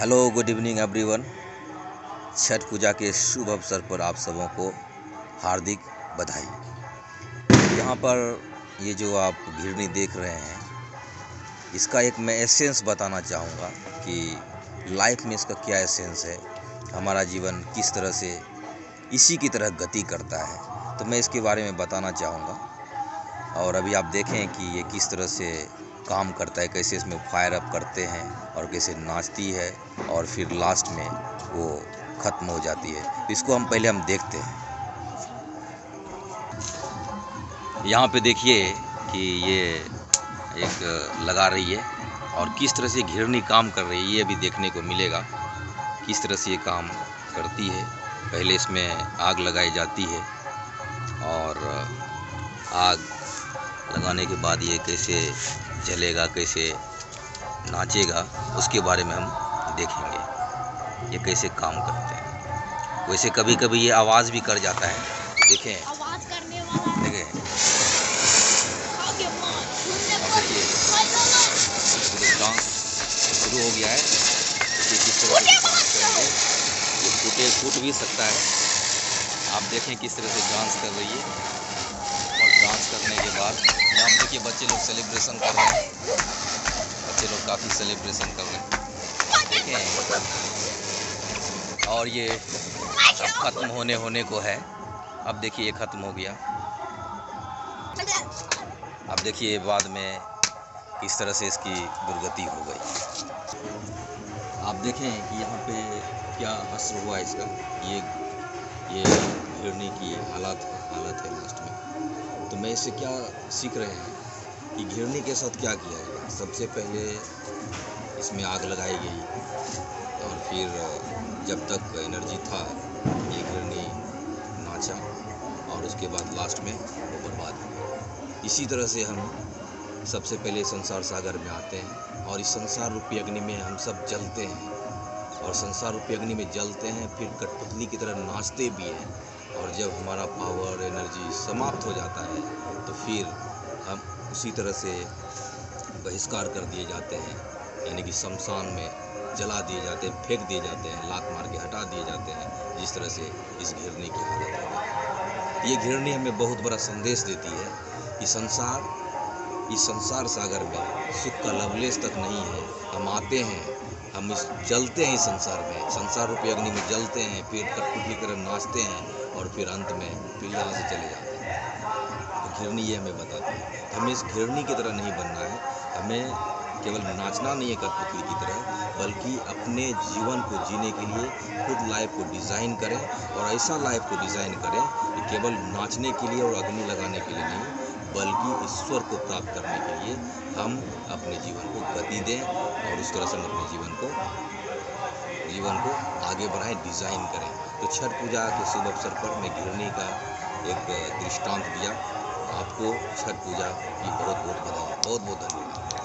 Hello, good evening everyone. Chhath Puja के शुभ अवसर पर आप सबों को हार्दिक बधाई। यहाँ पर ये जो आप घिरनी देख रहे हैं, इसका एक मैं एसेंस बताना चाहूँगा कि लाइफ में इसका क्या एसेंस है, हमारा जीवन किस तरह से इसी की तरह गति करता है, तो मैं इसके बारे में बताना चाहूँगा। और अभी आप देखें कि ये किस तरह से काम करता है, कैसे इसमें फायर अप करते हैं और कैसे नाचती है और फिर लास्ट में वो ख़त्म हो जाती है। इसको हम देखते हैं। यहाँ पे देखिए कि ये एक लगा रही है और किस तरह से घिरनी काम कर रही है, ये अभी देखने को मिलेगा किस तरह से ये काम करती है। पहले इसमें आग लगाई जाती है और आग लगाने के बाद ये कैसे जलेगा, कैसे नाचेगा, उसके बारे में हम देखेंगे ये कैसे काम करते हैं। वैसे कभी कभी ये आवाज़ भी कर जाता है, देखें आवाज़ करने वाला देखें डांस शुरू हो गया है। देखिए किस तरह से डांस करेंगे, ये फूट भी सकता है। आप देखें किस तरह से डांस कर रही है और डांस करने के बाद यहाँ देखिए बच्चे लोग सेलिब्रेशन कर रहे हैं। बच्चे लोग काफ़ी सेलिब्रेशन कर रहे हैं, देखें। और ये अब ख़त्म होने को है। अब देखिए ये ख़त्म हो गया। अब देखिए बाद में किस तरह से इसकी दुर्गति हो गई। आप देखें कि यहाँ पे क्या असर हुआ इसका। ये घिरनी की हालत है लास्ट में। तो मैं इससे क्या सीख रहे हैं कि घिरनी के साथ क्या किया गया। सबसे पहले इसमें आग लगाई गई और फिर जब तक एनर्जी था ये घिरनी नाचा और उसके बाद लास्ट में वो बर्बाद हो गया। इसी तरह से हम सबसे पहले संसार सागर में आते हैं और इस संसार रूपी अग्नि में हम सब जलते हैं और संसार रूपी अग्नि में जलते हैं, फिर कठपुतली की तरह नाचते भी हैं। और जब हमारा पावर एनर्जी समाप्त हो जाता है तो फिर हम उसी तरह से बहिष्कार कर दिए जाते हैं, यानी कि शमशान में जला दिए जाते हैं, फेंक दिए जाते हैं, लात मार के हटा दिए जाते हैं। जिस तरह से इस घिरनी की हालत हो गई। ये घिरनी हमें बहुत बड़ा संदेश देती है कि इस संसार सागर में सुख का लवलेश तक नहीं है। हम आते हैं, हम जलते हैं इस संसार में, संसार रूपी अग्नि में जलते हैं, फिर कठपुतली की तरह नाचते हैं और फिर अंत में फिर यहाँ से चले जाते हैं। तो घिरनी ये हमें बताती है। हमें इस घिरनी की तरह नहीं बनना है। हमें केवल नाचना नहीं है कठपुतली की तरह, बल्कि अपने जीवन को जीने के लिए खुद लाइफ को डिज़ाइन करें और ऐसा लाइफ को डिज़ाइन करें कि केवल नाचने के लिए और अग्नि लगाने के लिए नहीं, बल्कि ईश्वर को प्राप्त करने के लिए हम अपने जीवन को गति दें और उस तरह से हम अपने जीवन को आगे बढ़ाएं, डिज़ाइन करें। तो छठ पूजा के शुभ अवसर पर मैं घिरनी का एक दृष्टांत दिया। आपको छठ पूजा की बहुत बहुत बधाई, बहुत बहुत धन्यवाद।